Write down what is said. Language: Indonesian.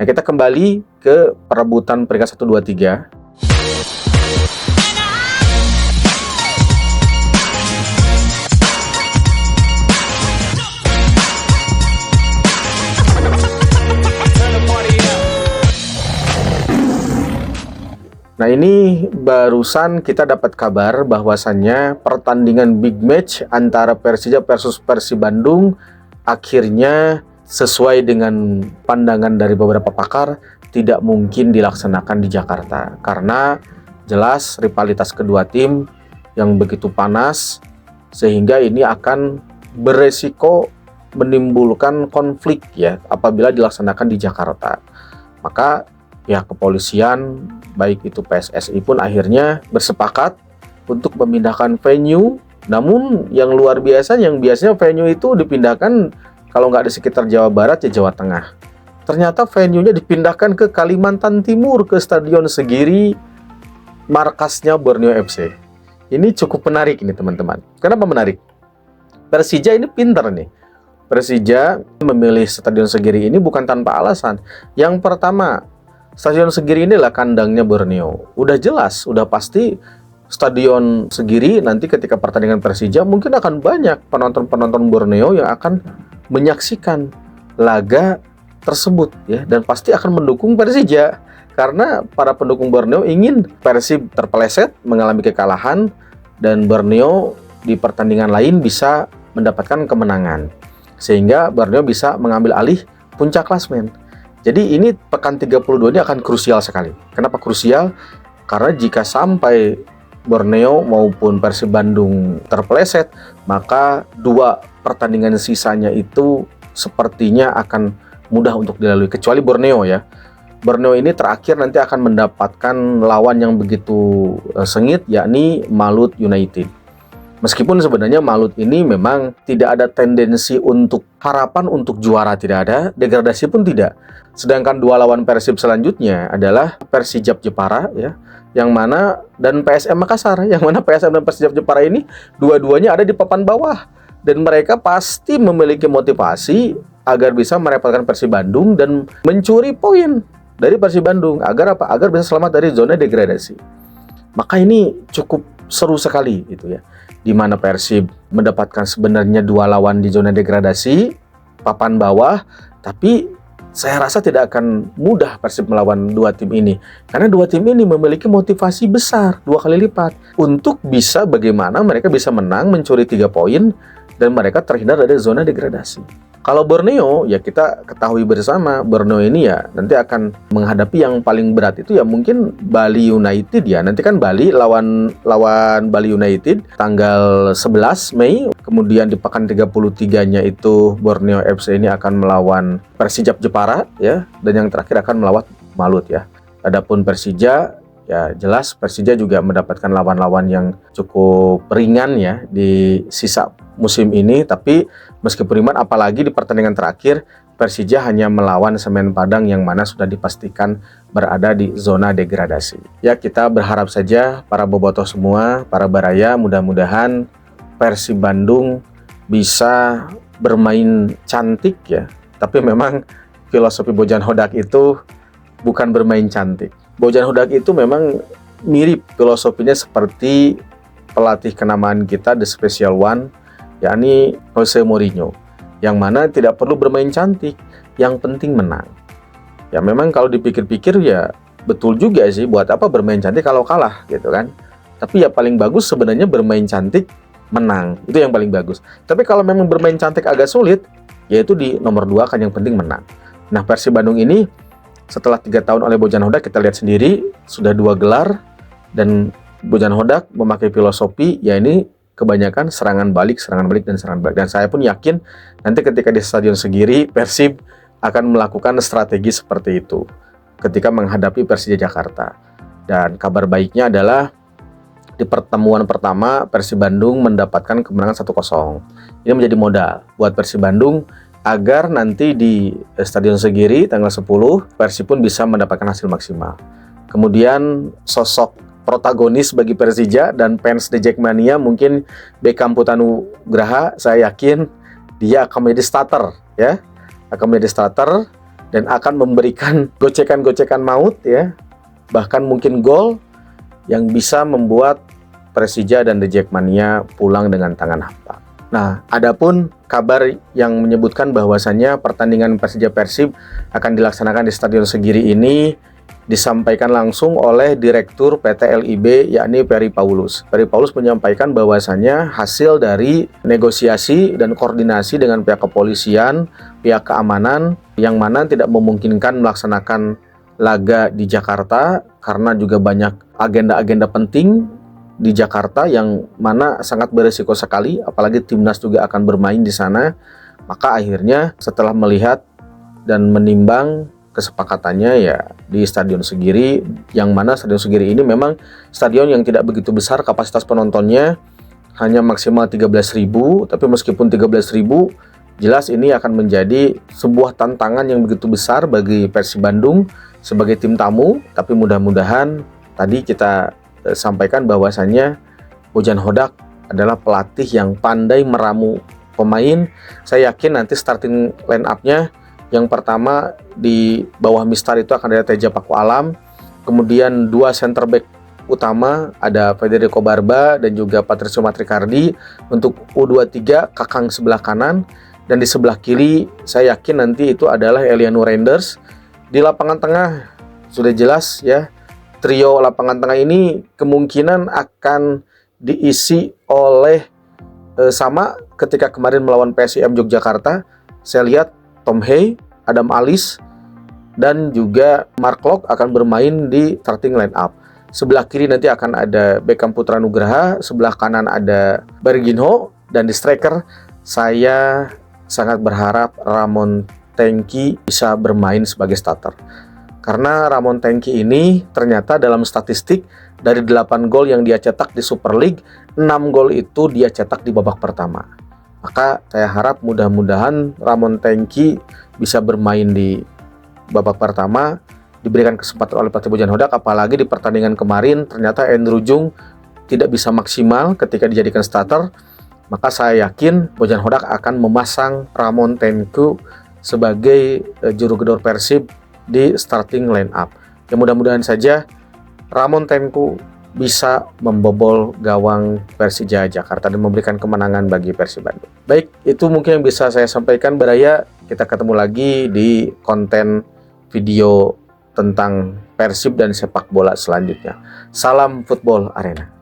Nah, kita kembali ke perebutan peringkat 1, 2, 3. Nah, ini barusan kita dapat kabar bahwasannya pertandingan big match antara Persija versus Persib Bandung akhirnya sesuai dengan pandangan dari beberapa pakar tidak mungkin dilaksanakan di Jakarta karena jelas rivalitas kedua tim yang begitu panas sehingga ini akan beresiko menimbulkan konflik ya apabila dilaksanakan di Jakarta. Maka pihak kepolisian baik itu PSSI pun akhirnya bersepakat untuk memindahkan venue. Namun yang luar biasa, yang biasanya venue itu dipindahkan kalau nggak di sekitar Jawa Barat ya Jawa Tengah. Ternyata venue-nya dipindahkan ke Kalimantan Timur, ke Stadion Segiri, markasnya Borneo FC. Ini cukup menarik ini teman-teman. Kenapa menarik? Persija ini pintar nih. Persija memilih Stadion Segiri ini bukan tanpa alasan. Yang pertama, Stadion Segiri inilah kandangnya Borneo. Udah jelas, udah pasti Stadion Segiri nanti ketika pertandingan Persija mungkin akan banyak penonton-penonton Borneo yang akan menyaksikan laga tersebut ya, dan pasti akan mendukung Persija karena para pendukung Borneo ingin Persib terpeleset mengalami kekalahan dan Borneo di pertandingan lain bisa mendapatkan kemenangan sehingga Borneo bisa mengambil alih puncak klasemen. Jadi ini pekan 32 ini akan krusial sekali. Kenapa krusial? Karena jika sampai Borneo maupun Persib Bandung terpeleset, maka dua pertandingan sisanya itu sepertinya akan mudah untuk dilalui. Kecuali Borneo ya. Borneo ini terakhir nanti akan mendapatkan lawan yang begitu sengit, yakni Malut United. Meskipun sebenarnya Malut ini memang tidak ada tendensi untuk harapan untuk juara, tidak ada, degradasi pun tidak. Sedangkan dua lawan Persib selanjutnya adalah Persijap Jepara ya, yang mana dan PSM Makassar, yang mana PSM dan Persijap Jepara ini dua-duanya ada di papan bawah dan mereka pasti memiliki motivasi agar bisa merepotkan Persib Bandung dan mencuri poin dari Persib Bandung agar apa? Agar bisa selamat dari zona degradasi. Maka ini cukup seru sekali gitu ya. Di mana Persib mendapatkan sebenarnya dua lawan di zona degradasi, papan bawah, tapi saya rasa tidak akan mudah Persib melawan dua tim ini. Karena dua tim ini memiliki motivasi besar, 2 kali lipat, untuk bisa bagaimana mereka bisa menang, mencuri 3 poin, dan mereka terhindar dari zona degradasi. Kalau Borneo, ya kita ketahui bersama, Borneo ini ya nanti akan menghadapi yang paling berat itu ya mungkin Bali United ya. Nanti kan Bali lawan Bali United tanggal 11 Mei. Kemudian di pekan 33-nya itu Borneo FC ini akan melawan Persijap Jepara ya. Dan yang terakhir akan melawan Malut ya. Adapun Persija, ya jelas Persija juga mendapatkan lawan-lawan yang cukup ringan ya di sisa musim ini, tapi meskipun ringan apalagi di pertandingan terakhir Persija hanya melawan Semen Padang yang mana sudah dipastikan berada di zona degradasi. Ya kita berharap saja para bobotoh semua, para baraya, mudah-mudahan Persib Bandung bisa bermain cantik ya. Tapi memang filosofi Bojan Hodak itu bukan bermain cantik. Bojan Hodak itu memang mirip filosofinya seperti pelatih kenamaan kita The Special One, yakni Jose Mourinho, yang mana tidak perlu bermain cantik, yang penting menang. Ya memang kalau dipikir-pikir ya betul juga sih, buat apa bermain cantik kalau kalah gitu kan. Tapi ya paling bagus sebenarnya bermain cantik menang, itu yang paling bagus. Tapi kalau memang bermain cantik agak sulit, yaitu di nomor 2 kan yang penting menang. Nah Persib Bandung ini setelah 3 tahun oleh Bojan Hodak, kita lihat sendiri sudah 2 gelar, dan Bojan Hodak memakai filosofi ya ini kebanyakan serangan balik, dan serangan balik. Dan saya pun yakin nanti ketika di Stadion Segiri, Persib akan melakukan strategi seperti itu ketika menghadapi Persija Jakarta. Dan kabar baiknya adalah di pertemuan pertama Persib Bandung mendapatkan kemenangan 1-0. Ini menjadi modal buat Persib Bandung agar nanti di Stadion Segiri tanggal 10 Persib pun bisa mendapatkan hasil maksimal. Kemudian sosok protagonis bagi Persija dan fans The Jackmania mungkin Beckham Putranugraha, saya yakin dia akan menjadi starter ya, akan menjadi starter dan akan memberikan gocekan-gocekan maut ya, bahkan mungkin gol yang bisa membuat Persija dan The Jackmania pulang dengan tangan hampa. Nah, adapun kabar yang menyebutkan bahwasannya pertandingan Persija Persib akan dilaksanakan di Stadion Segiri ini disampaikan langsung oleh Direktur PT LIB, yakni Peri Paulus. Peri Paulus menyampaikan bahwasannya hasil dari negosiasi dan koordinasi dengan pihak kepolisian, pihak keamanan, yang mana tidak memungkinkan melaksanakan laga di Jakarta karena juga banyak agenda-agenda penting di Jakarta yang mana sangat berisiko sekali, apalagi timnas juga akan bermain di sana. Maka akhirnya setelah melihat dan menimbang kesepakatannya ya di Stadion Segiri, yang mana Stadion Segiri ini memang stadion yang tidak begitu besar, kapasitas penontonnya hanya maksimal 13.000, tapi meskipun 13.000 jelas ini akan menjadi sebuah tantangan yang begitu besar bagi Persib Bandung sebagai tim tamu. Tapi mudah-mudahan tadi kita sampaikan bahwasannya Bojan Hodak adalah pelatih yang pandai meramu pemain. Saya yakin nanti starting line up-nya yang pertama di bawah Mistar itu akan ada Teja Paku Alam, kemudian dua center back utama ada Federico Barba dan juga Patricio Matricardi. Untuk U23 Kakang sebelah kanan, dan di sebelah kiri saya yakin nanti itu adalah Eliano Renders. Di lapangan tengah sudah jelas ya, trio lapangan tengah ini kemungkinan akan diisi oleh sama ketika kemarin melawan PSIM Yogyakarta. Saya lihat Tom Hey, Adam Alis, dan juga Mark Locke akan bermain di starting line up. Sebelah kiri nanti akan ada Beckham Putra Nugraha, sebelah kanan ada Berginho, dan di striker saya sangat berharap Ramon Tengki bisa bermain sebagai starter. Karena Ramon Tengki ini ternyata dalam statistik dari 8 gol yang dia cetak di Super League, 6 gol itu dia cetak di babak pertama. Maka saya harap mudah-mudahan Ramon Tengki bisa bermain di babak pertama, diberikan kesempatan oleh pelatih Bojan Hodak. Apalagi di pertandingan kemarin ternyata Andrew Jung tidak bisa maksimal ketika dijadikan starter. Maka saya yakin Bojan Hodak akan memasang Ramon Tengku sebagai juru gedor Persib di starting line up. Ya, mudah-mudahan saja Ramon Tengku bisa membobol gawang Persija Jakarta dan memberikan kemenangan bagi Persib Bandung. Baik, itu mungkin yang bisa saya sampaikan, Baraya. Kita ketemu lagi di konten video tentang Persib dan sepak bola selanjutnya. Salam Football Arena.